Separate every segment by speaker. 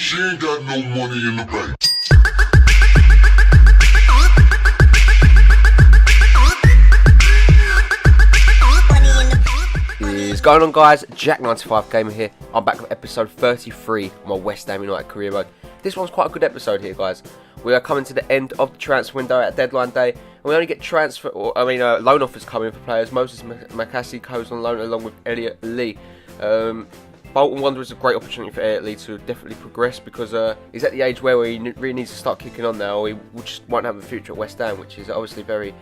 Speaker 1: She ain't got no money in the bank.
Speaker 2: What is going on, guys? Jack95 Gamer here. I'm back with episode 33 on my West Ham United career mode. This one's quite a good episode here, guys. We are coming to the end of the transfer window at deadline day, and we only get loan offers coming for players. Moses Makasi goes on loan along with Elliot Lee. Bolton Wanderers is a great opportunity for Elliot Lee to definitely progress, because he's at the age where he really needs to start kicking on now, or he just won't have a future at West Ham, which is obviously very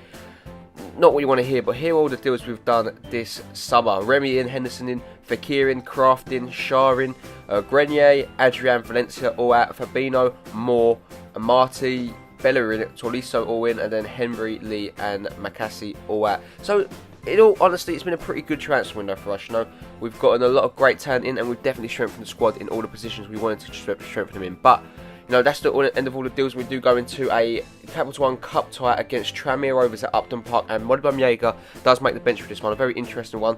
Speaker 2: not what you want to hear. But here are all the deals we've done this summer. Remy in, Henderson in, Fekir in, Kraft in, Shah in, Grenier, Adrian, Valencia all out, Fabinho, Moore, Marty, Bellerin, Tolisso all in, and then Henry, Lee and Makasi all out. So in all honesty, it's been a pretty good transfer window for us. You know, we've gotten a lot of great talent in, and we've definitely strengthened the squad in all the positions we wanted to strengthen them in. But you know, that's the end of all the deals. We do go into a Capital One Cup tie against Tranmere Rovers at Upton Park, and Modibam Jaeger does make the bench for this one. A very interesting one.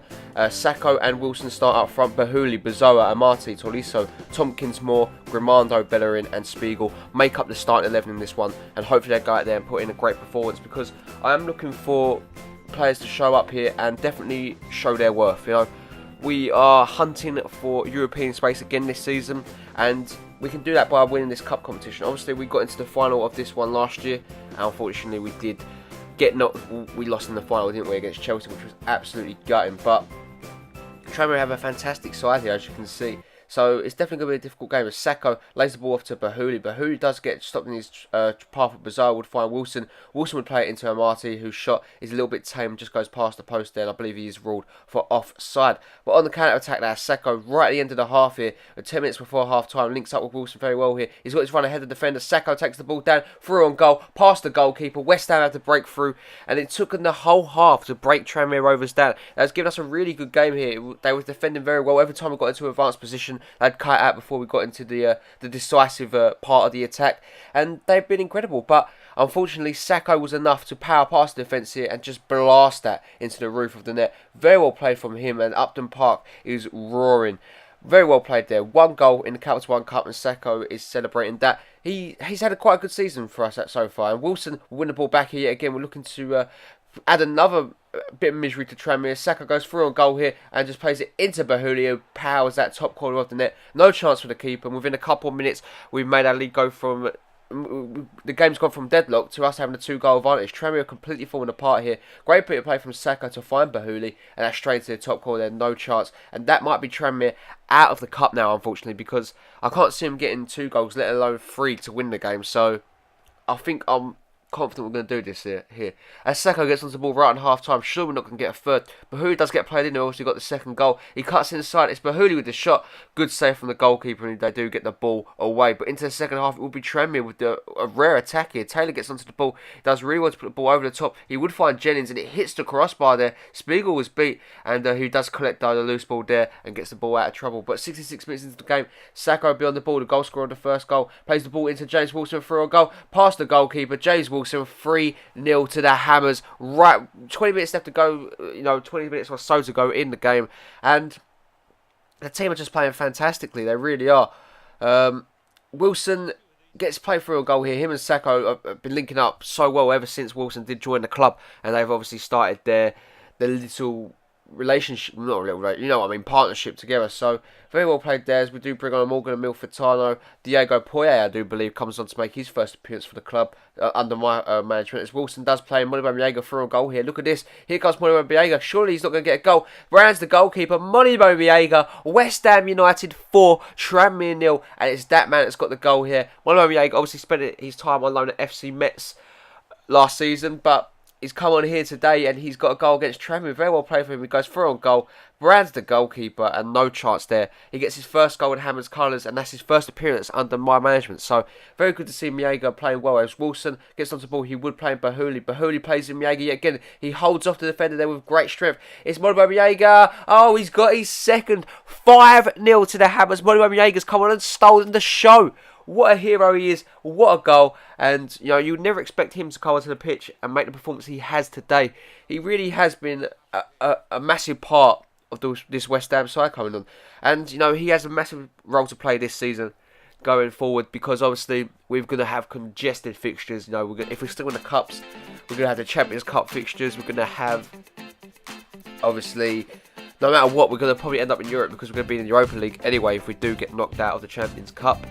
Speaker 2: Sacco and Wilson start up front. Bahuli, Bazoa, Amati, Tolisso, Tompkins, Moore, Grimando, Bellerin and Spiegel make up the starting 11 in this one, and hopefully they go out there and put in a great performance, because I am looking for players to show up here and definitely show their worth. You know, we are hunting for European space again this season, and we can do that by winning this cup competition. Obviously, we got into the final of this one last year, and unfortunately we did we lost in the final, didn't we, against Chelsea, which was absolutely gutting. But Tranmere have a fantastic side here, as you can see. So it's definitely going to be a difficult game. As Sacco lays the ball off to Bahuli. Bahuli does get stopped in his path with Bazaar, would find Wilson. Wilson would play it into Amati, whose shot is a little bit tame, just goes past the post there, and I believe he is ruled for offside. But on the counter-attack now, Sacco, right at the end of the half here, 10 minutes before half-time, links up with Wilson very well here. He's got his run ahead of the defender. Sacco takes the ball down, through on goal, past the goalkeeper. West Ham had to break through, and it took them the whole half to break Tranmere Rovers down. That's given us a really good game here. They were defending very well. Every time we got into advanced position, they'd cut out before we got into the decisive part of the attack, and they've been incredible. But unfortunately, Sacco was enough to power past the defence here and just blast that into the roof of the net. Very well played from him, and Upton Park is roaring. Very well played there. One goal in the Capital One Cup, and Sacco is celebrating that. He's had quite a good season for us so far, and Wilson will win the ball back here yet again. We're looking to add another bit of misery to Tranmere. Sacco goes through on goal here and just plays it into Bahuli, who powers that top corner of the net. No chance for the keeper, and within a couple of minutes we've made our lead go from the game's gone from deadlock to us having a 2-goal advantage. Tranmere are completely falling apart here. Great bit of play from Sacco to find Bahuli, and that's straight to the top corner there. No chance, and that might be Tranmere out of the cup now, unfortunately, because I can't see him getting 2 goals, let alone 3, to win the game. So I think I'm confident we're going to do this here. As Sacco gets onto the ball right in half time, sure we're not going to get a third. Bahuli does get played in, obviously got the second goal. He cuts inside, it's Bahuli with the shot. Good save from the goalkeeper, and they do get the ball away. But into the second half, it will be Tranmere with a rare attack here. Taylor gets onto the ball, does really well to put the ball over the top. He would find Jennings, and it hits the crossbar there. Spiegel was beat, and he does collect the loose ball there and gets the ball out of trouble. But 66 minutes into the game, Sacco beyond the ball, the goal scorer on the first goal, plays the ball into James Wilson for a goal, past the goalkeeper. James Wilson 3-0 to the Hammers. Right, 20 minutes left to go. 20 minutes or so to go in the game, and the team are just playing fantastically. They really are. Wilson gets played through a goal here. Him and Sacco have been linking up so well ever since Wilson did join the club, and they've obviously started their little relationship, not real, you know what I mean, partnership together. So very well played there, as we do bring on Morgan and Milfitano. Diego Poye, I do believe, comes on to make his first appearance for the club under my management, as Wilson does play Monibam Jaeger for a goal here. Look at this, here comes Monibam Jaeger. Surely he's not going to get a goal. Brown's the goalkeeper. Monibam Jaeger, West Ham United 4, Tranmere 0, and it's that man that's got the goal here. Monibam Jaeger obviously spent his time on loan at A.F.C Metz last season, but he's come on here today and he's got a goal against Tranmere. Very well played for him. He goes through on goal. Brand's the goalkeeper, and no chance there. He gets his first goal in Hammers colours, and that's his first appearance under my management. So very good to see Jaeger playing well. As Wilson gets onto the ball, he would play in Bahuli. Bahuli plays in Jaeger yet again. He holds off the defender there with great strength. It's Monibam Jaeger. Oh, he's got his second. 5-0 to the Hammers. Monibam Jaeger's come on and stolen the show. What a hero he is. What a goal. And, you'd never expect him to come onto the pitch and make the performance he has today. He really has been a massive part of this West Ham side coming on. And, he has a massive role to play this season. going forward, because obviously we're going to have congested fixtures. You know, if we're still in the cups, we're going to have the Champions Cup fixtures. We're going to have, obviously, no matter what, we're going to probably end up in Europe because we're going to be in the Europa League anyway if we do get knocked out of the Champions Cup.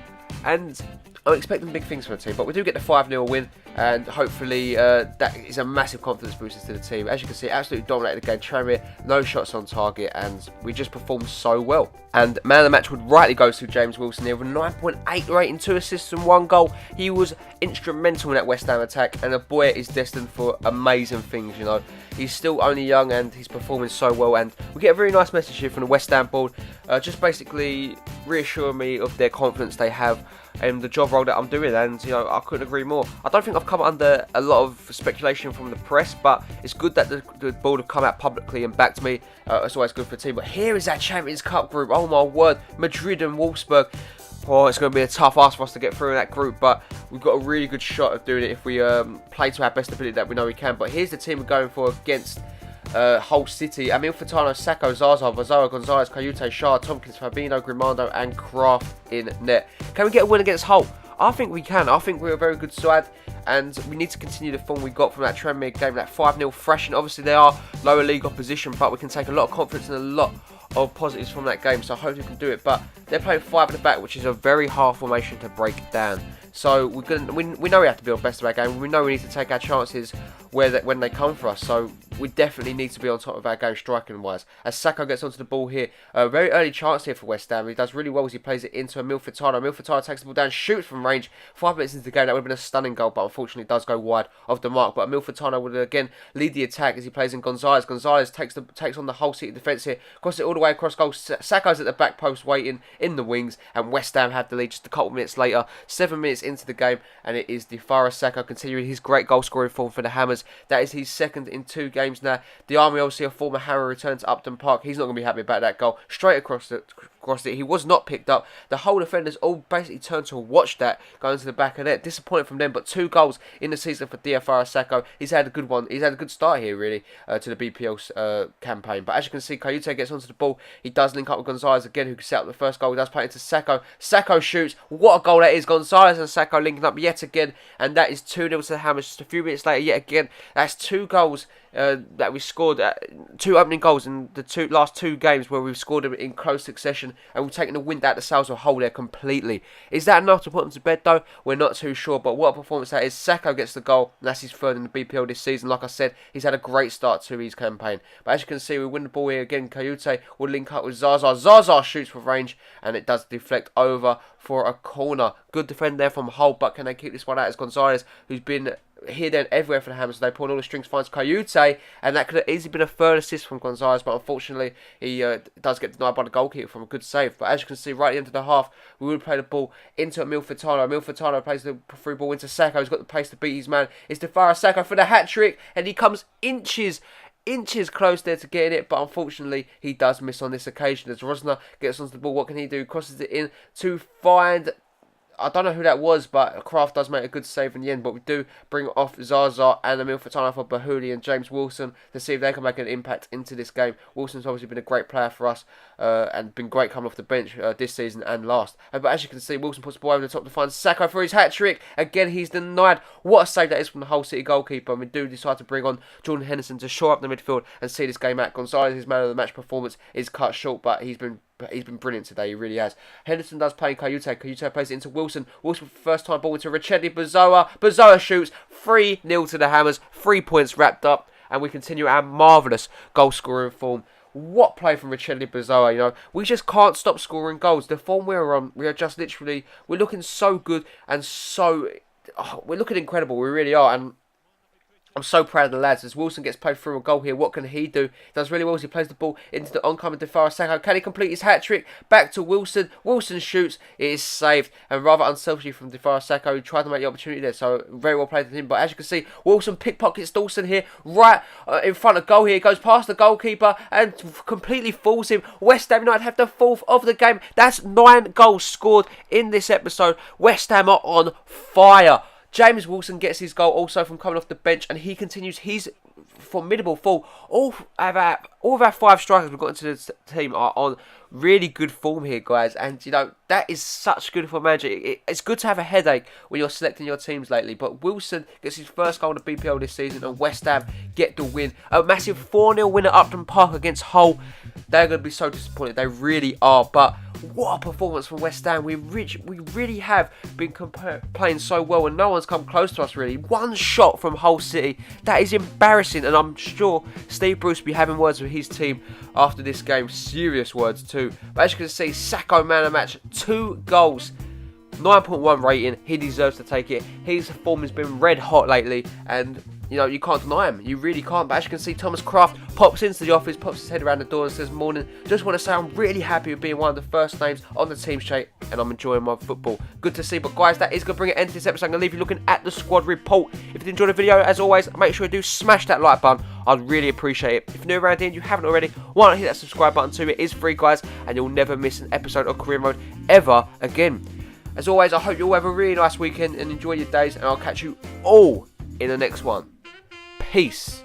Speaker 2: And I'm expecting big things from the team, but we do get the 5-0 win, and hopefully that is a massive confidence booster to the team. As you can see, absolutely dominated the game. Tranmere, no shots on target, and we just performed so well. And man of the match would rightly go to James Wilson here with a 9.8 rating, 2 assists and 1 goal. He was instrumental in that West Ham attack, and the boy is destined for amazing things, you know. He's still only young and he's performing so well, and we get a very nice message here from the West Ham board, just basically reassuring me of their confidence they have in the job role that I'm doing, and you know, I couldn't agree more. I don't think I've come under a lot of speculation from the press, but it's good that the board have come out publicly and backed me. It's always good for the team. But here is that Champions Cup group. Oh my word, Madrid and Wolfsburg. Oh, it's going to be a tough ask for us to get through in that group, but we've got a really good shot of doing it if we play to our best ability that we know we can. But here's the team we're going for against Hull City: Emil Furtado, Sacco, Zaza, Vazoa, Gonzalez, Kayute, Shah, Tompkins, Fabinho, Grimando and Kraft in net. Can we get a win against Hull? I think we can. I think we're a very good side, and we need to continue the form we got from that Tranmere game, that 5-0 thrashing. Obviously, they are lower league opposition, but we can take a lot of confidence and a lot of positives from that game, so I hope we can do it. But they're playing 5 at the back, which is a very hard formation to break down. So we know we have to be on best of our game. We know we need to take our chances when they come for us. So we definitely need to be on top of our game striking wise. As Sacco gets onto the ball here, a very early chance here for West Ham. He does really well as he plays it into Emil Furtado. Emil Furtado takes the ball down, shoots from range. 5 minutes into the game, that would have been a stunning goal, but unfortunately it does go wide of the mark. But Emil Furtado would again lead the attack as he plays in Gonzalez. Gonzalez takes on the whole City defence here, crosses it all the way across goal. Sacco's at the back post waiting in the wings, and West Ham have the lead just a couple of minutes later. 7 minutes into the game, and it is Difara Sacco continuing his great goal scoring form for the Hammers. That is his second in 2 games now. The Army, obviously a former Hammer, returns to Upton Park. He's not going to be happy about that goal. Straight across it. He was not picked up. The whole defenders all basically turned to watch that going to the back of net. Disappointed from them, but 2 goals in the season for Difara Sacco. He's had a good one. He's had a good start here, really, to the BPL campaign. But as you can see, Kayute gets onto the ball. He does link up with Gonzalez again, who can set up the first goal. He does play it into Sacco. Sacco shoots. What a goal that is. Gonzalez and Sacco linking up yet again, and that is 2-0 to the Hammers. Just a few minutes later, yet again, that's 2 goals that we scored, 2 opening goals in the last two games where we've scored them in close succession, and we've taken the wind out of the sails of Hull there completely. Is that enough to put them to bed though? We're not too sure, but what a performance that is. Sacco gets the goal, and that's his 3rd in the BPL this season. Like I said, he's had a great start to his campaign. But as you can see, we win the ball here again. Kayute will link up with Zaza. Zaza shoots for range, and it does deflect over for a corner. Good defend there from Hull, but can they keep this one out as Gonzalez, who's been here, there and everywhere for the Hammers. They pulled all the strings, finds Kayute, and that could have easily been a 3rd assist from Gonzalez, but unfortunately he does get denied by the goalkeeper from a good save. But as you can see, right at the end of the half, we would play the ball into Emil Furtado. Emil Furtado plays the through ball into Sacco. He's got the pace to beat his man. It's Difara Sacco for the hat-trick, and he comes inches close there to getting it, but unfortunately he does miss on this occasion as Rosner gets onto the ball. What can he do? Crosses it in to find, I don't know who that was, but Kraft does make a good save in the end. But we do bring off Zaza and Emil Furtado for Bahuli and James Wilson to see if they can make an impact into this game. Wilson's obviously been a great player for us and been great coming off the bench this season and last. But as you can see, Wilson puts the ball over the top to find Sacco for his hat-trick. Again, he's denied. What a save that is from the Hull City goalkeeper. And we do decide to bring on Jordan Henderson to shore up the midfield and see this game out. Gonzalez's man of the match performance is cut short, but he's been brilliant today, he really has. Henderson does play in Kayute. Kayute plays it into Wilson. Wilson for the first time ball into Richelli Bazoa. Bazoa shoots. 3-0 to the Hammers. 3 points wrapped up. And we continue our marvellous goal scoring form. What play from Richelli Bazoa, you know. We just can't stop scoring goals. The form we're on, we are just literally, we're looking so good and so, we're looking incredible. We really are. And I'm so proud of the lads as Wilson gets played through a goal here. What can he do? He does really well as he plays the ball into the oncoming Difara Sacco. Can he complete his hat-trick? Back to Wilson. Wilson shoots. It is saved. And rather unselfishly from Difara Sacco, who tried to make the opportunity there. So very well played to him. But as you can see, Wilson pickpockets Dawson here. Right in front of goal here. Goes past the goalkeeper and completely fools him. West Ham United have the 4th of the game. That's 9 goals scored in this episode. West Ham are on fire. James Wilson gets his goal also from coming off the bench, and he continues his formidable fall. All of our 5 strikers we've got into the team are on really good form here, guys, and you know that is such good for a manager. It's good to have a headache when you're selecting your teams lately, but Wilson gets his first goal in the BPL this season, and West Ham get the win. A massive 4-0 win at Upton Park against Hull. They're going to be so disappointed, they really are, but what a performance from West Ham. We really have been playing so well, and no one's come close to us really. One shot from Hull City, that is embarrassing, and I'm sure Steve Bruce will be having words with his team after this game, serious words too. But as you can see, Sacco man of the match, 2 goals, 9.1 rating, he deserves to take it. His form has been red hot lately, and you know, you can't deny him. You really can't. But as you can see, Thomas Kraft pops into the office, pops his head around the door and says, "Morning. Just want to say I'm really happy with being one of the first names on the team sheet, and I'm enjoying my football." Good to see. But guys, that is going to bring it end to this episode. I'm going to leave you looking at the squad report. If you enjoyed the video, as always, make sure you do smash that like button. I'd really appreciate it. If you're new around here and you haven't already, why not hit that subscribe button too? It is free, guys, and you'll never miss an episode of Career Mode ever again. As always, I hope you all have a really nice weekend and enjoy your days, and I'll catch you all in the next one. Peace.